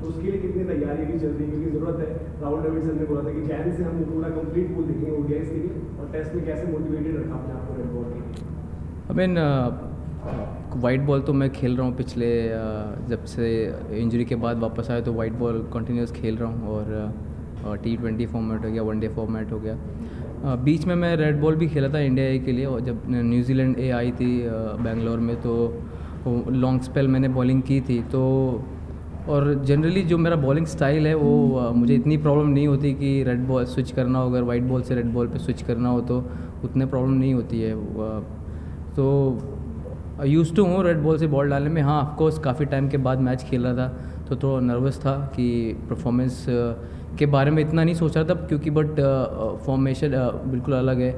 तो उसके लिए कितनी तैयारी भी चल रही है, क्योंकि ज़रूरत है। राहुल द्रविड़ सर ने बोला था कि जैन से हम पूरा कंप्लीट पूल देखेंगे ओडीआईज़ के लिए, और टेस्ट में कैसे मोटिवेटेड रखा अपने आप को रेड बॉल के लिए? आई मीन वाइट बॉल तो मैं खेल रहा हूँ पिछले जब से इंजरी के बाद वापस आया, तो वाइट बॉल कंटिन्यूस खेल रहा हूँ, और T20 फॉर्मेट हो गया, वनडे फॉर्मेट हो गया। बीच में मैं रेड बॉल भी खेला था इंडिया ए के लिए, और जब न्यूजीलैंड ए आई थी बेंगलोर में, तो लॉन्ग स्पेल मैंने बॉलिंग की थी। तो और जनरली जो मेरा बॉलिंग स्टाइल है वो मुझे इतनी प्रॉब्लम नहीं होती कि रेड बॉल स्विच करना हो, अगर वाइट बॉल से रेड बॉल पे स्विच करना हो तो उतने प्रॉब्लम नहीं होती है। तो यूज़ टू हूँ रेड बॉल से बॉल डालने में। हाँ, ऑफकोर्स काफ़ी टाइम के बाद मैच खेल रहा था तो थोड़ा नर्वस था कि परफॉर्मेंस के बारे में इतना नहीं सोच रहा था, क्योंकि बट फॉर्मेशन बिल्कुल अलग है।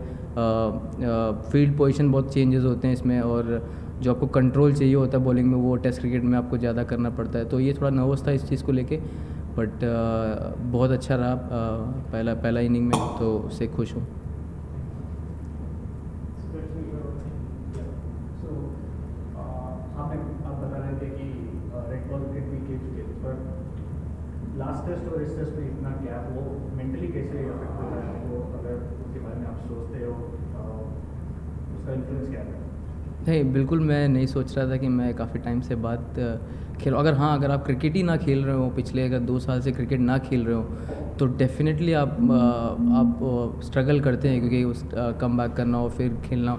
फील्ड पोजीशन बहुत चेंजेस होते हैं इसमें, और जो आपको कंट्रोल चाहिए होता है बॉलिंग में वो टेस्ट क्रिकेट में आपको ज़्यादा करना पड़ता है। तो ये थोड़ा नर्वस था इस चीज़ को लेके, बट बहुत अच्छा रहा पहला इनिंग में, तो उससे खुश हूँ। आप बता रहे थे कि रेड बॉल विकेट भी खेल चुके थे, पर लास्ट टेस्ट और इस टेस्ट में इतना गैप, वो मेंटली कैसे अफेक्ट कर रहा है आपको? अगर उसके बारे में आप सोचते हो, उसका इन्फ्लुएंस क्या है? नहीं, बिल्कुल मैं नहीं सोच रहा था कि मैं काफ़ी टाइम से बाद खेल। अगर आप क्रिकेट ही ना खेल रहे हो, पिछले अगर 2 साल से क्रिकेट ना खेल रहे हो, तो डेफिनेटली आप स्ट्रगल करते हैं, क्योंकि उस कम बैक करना हो फिर खेलना हो।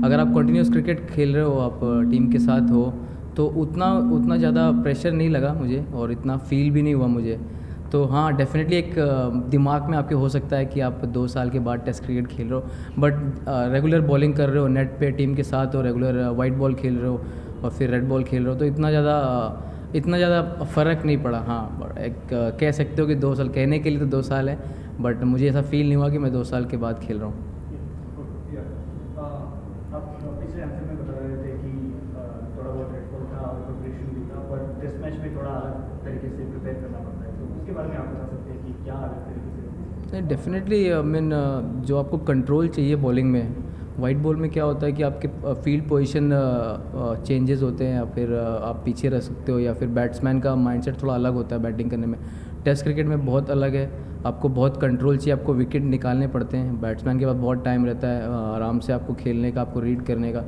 अगर आप कंटिन्यूस क्रिकेट खेल रहे हो, आप टीम के साथ हो, तो उतना ज़्यादा प्रेशर नहीं लगा मुझे, और इतना फील भी नहीं हुआ मुझे। तो हाँ, डेफिनेटली एक दिमाग में आपके हो सकता है कि आप 2 साल के बाद टेस्ट क्रिकेट खेल रहे हो, बट रेगुलर बॉलिंग कर रहे हो नेट पे टीम के साथ, और रेगुलर वाइट बॉल खेल रहे हो और फिर रेड बॉल खेल रहे हो, तो इतना ज़्यादा फ़र्क नहीं पड़ा। हाँ, एक कह सकते हो कि 2 साल, कहने के लिए तो 2 साल है, बट मुझे ऐसा फील नहीं हुआ कि मैं 2 साल के बाद खेल रहा हूँ। आप पिछले आंसर में बता रहे थे कि थोड़ा बहुत रेड बॉल था और प्रिपरेशन भी था, पर टेस्ट मैच में थोड़ा अलग तरीके से प्रिपेयर करना पड़ता है, तो उसके बारे में आप बता सकते हैं कि क्या अलग तरीके से? नहीं, डेफिनेटली मीन जो आपको कंट्रोल चाहिए बॉलिंग में, वाइट बॉल में क्या होता है कि आपके फील्ड पोजीशन चेंजेस होते हैं, या फिर आप पीछे रह सकते हो, या फिर बैट्समैन का माइंडसेट थोड़ा अलग होता है बैटिंग करने में। टेस्ट क्रिकेट में बहुत अलग है, आपको बहुत कंट्रोल चाहिए, आपको विकेट निकालने पड़ते हैं, बैट्समैन के पास बहुत टाइम रहता है आराम से आपको खेलने का, आपको रीड करने का।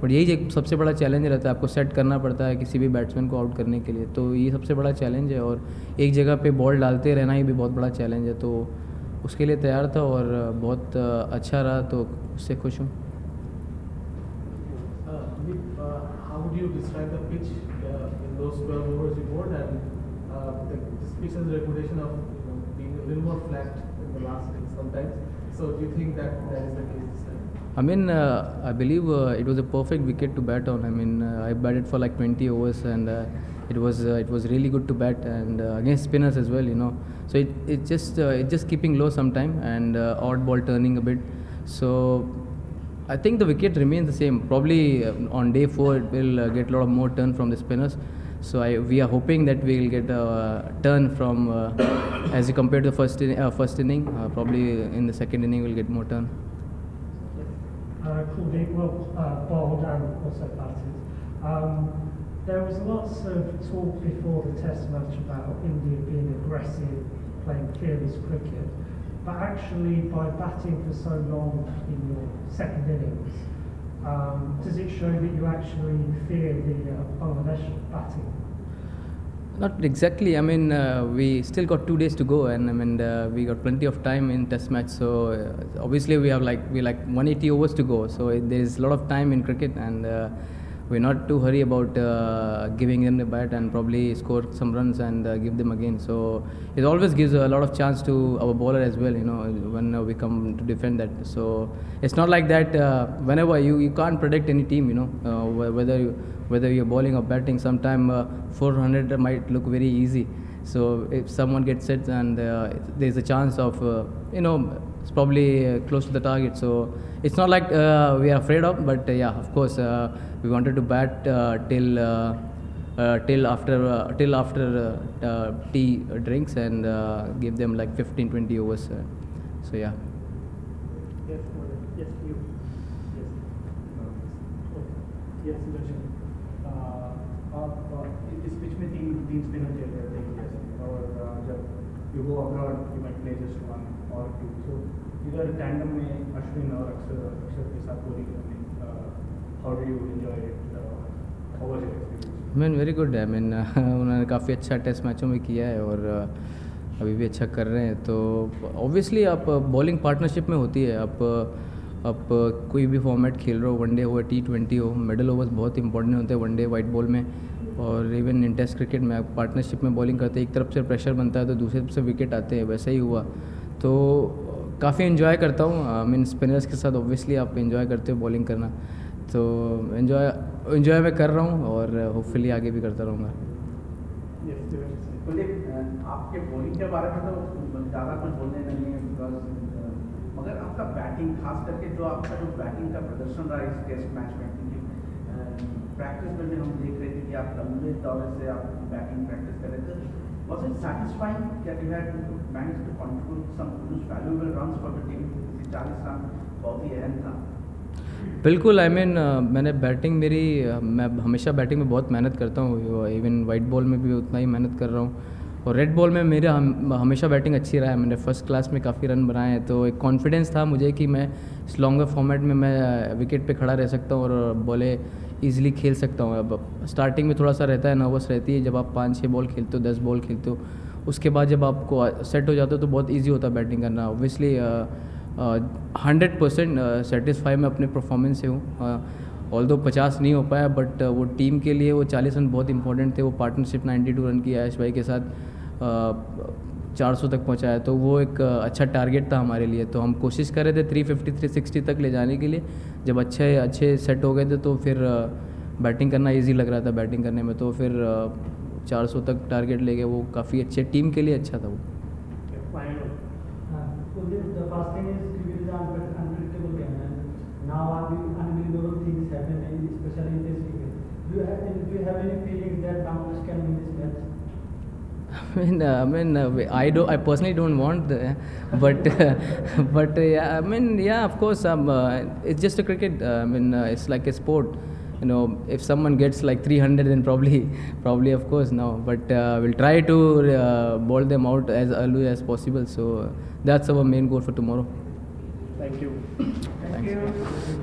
बट यही एक सबसे बड़ा चैलेंज रहता है, आपको सेट करना पड़ता है किसी भी बैट्समैन को आउट करने के लिए, तो ये सबसे बड़ा चैलेंज है। और एक जगह पे बॉल डालते रहना ही भी बहुत बड़ा चैलेंज है, तो उसके लिए तैयार था, और बहुत अच्छा रहा, तो उससे खुश हूँ। How would you describe the pitch in those 12 overs you bowled, and this pitch has a reputation of being a little more flat in the last innings sometimes. So do you think that that is the case this time? I mean, I believe it was a perfect wicket to bat on. I mean, I batted for like 20 overs, and it was really good to bat, and against spinners as well, you know. So it just keeping low sometime, and odd ball turning a bit. So I think the wicket remains the same. Probably on day 4 it will get a lot of more turn from the spinners. So we are hoping that we will get a turn from as compared to the first inning. Probably in the second inning we'll get more turn. Kuldeep, well, bowled and also batted. There was lots of talk before the Test match about India being aggressive, playing fearless cricket, but actually by batting for so long in your second innings, does it show that you actually fear the Bangladesh batting? Not exactly. I mean, we still got 2 days to go, and I mean, we got plenty of time in Test match. So obviously we have like 180 overs to go. So there's a lot of time in cricket, and we're not too hurry about giving them the bat, and probably score some runs and give them again. So it always gives a lot of chance to our bowler as well, you know, when we come to defend that. So it's not like that. Whenever you can't predict any team, you know, whether you're bowling or batting. Sometime 400 might look very easy. So if someone gets it, and there's a chance of you know, it's probably close to the target. So it's not like we are afraid of, but yeah, of course we wanted to bat till after tea drinks, and give them like 15-20 overs. So yeah. Yes, yes, you. Yes, आप इस pitch में तीन spinner खेल रहे थे India से, और you go abroad, you might play just one or two. So इधर tandem में अश्विन और अक्षर के साथ bowling करने, how did you enjoy it? How was your experience? Man very good है। मैन उन्होंने काफ़ी अच्छा टेस्ट मैचों में किया है और अभी भी अच्छा कर रहे हैं। तो ऑब्वियसली आप बॉलिंग पार्टनरशिप में होती है। आप कोई भी फॉर्मेट खेल रहे हो, वनडे हो, T20 हो, मिडल ओवर्स बहुत इंपॉर्टेंट होते हैं वनडे वाइट बॉल में, और इवन इन टेस्ट क्रिकेट में आप पार्टनरशिप में बॉलिंग करते हैं, एक तरफ से प्रेशर बनता है तो दूसरी तरफ से विकेट आते हैं। वैसा ही हुआ, तो काफ़ी इन्जॉय करता हूँ। आई मीन स्पिनर्स के साथ ऑब्वियसली आप इन्जॉय करते हो बॉलिंग करना, तो इन्जॉय मैं कर रहा हूँ और होपफुली आगे भी करता रहूँगा। कुलदीप, आपके बॉलिंग के बारे में तो ज़्यादा कुछ बोलने नहीं है, बिकॉज मगर आपका बैटिंग, खास करके जो आपका जो बैटिंग का प्रदर्शन रहा इस टेस्ट मैच में, क्योंकि प्रैक्टिस में भी हम देख रहे थे कि आप लंबे दौरे से आप बैटिंग प्रैक्टिस कर रहे थे। Was it satisfying that you had manage to contribute some valuable runs for the team? 40 run बहुत ही अहम था। बिल्कुल, आई मीन मैंने बैटिंग मैं हमेशा बैटिंग में बहुत मेहनत करता हूँ, इवन वाइट बॉल में भी उतना ही मेहनत कर रहा हूँ, और रेड बॉल में मेरा हमेशा बैटिंग अच्छी रहा है। मैंने फर्स्ट क्लास में काफ़ी रन बनाए हैं, तो एक कॉन्फिडेंस था मुझे कि मैं इस लॉन्गर फॉर्मेट में मैं विकेट पे खड़ा रह सकता हूँ और बॉलें ईजिली खेल सकता हूँ। अब स्टार्टिंग में थोड़ा सा रहता है, नर्वस रहती है जब आप 5-6 बॉल खेलते हो, 10 बॉल खेलते हो। उसके बाद जब आपको सेट हो जाते हो तो बहुत ईजी होता है बैटिंग करना। ऑब्वियसली 100% सेटिस्फाई मैं अपने परफॉर्मेंस से हूँ। ऑल्दो 50 नहीं हो पाया, बट वो टीम के लिए वो 40 रन बहुत इंपॉर्टेंट थे। वो पार्टनरशिप 92 रन की आयश भाई के साथ 400 तक पहुँचाया, तो वो एक अच्छा टारगेट था हमारे लिए। तो हम कोशिश कर रहे थे 350 360 तक ले जाने के लिए। जब अच्छे सेट हो गए थे तो फिर बैटिंग करना ईजी लग रहा था बैटिंग करने में, तो फिर 400 तक टारगेट ले गए। वो काफ़ी अच्छे टीम के लिए अच्छा था वो। The first thing is cricket is an unpredictable game, and now unbelievable things happen, especially in Test cricket. Do you have any feelings that Bangladesh can win this match? I personally don't want, but yeah, yeah, of course, it's just a cricket. It's like a sport. If someone gets like 300, then probably of course no. But we'll try to bowl them out as early as possible. So that's our main goal for tomorrow. Thank you. Thanks.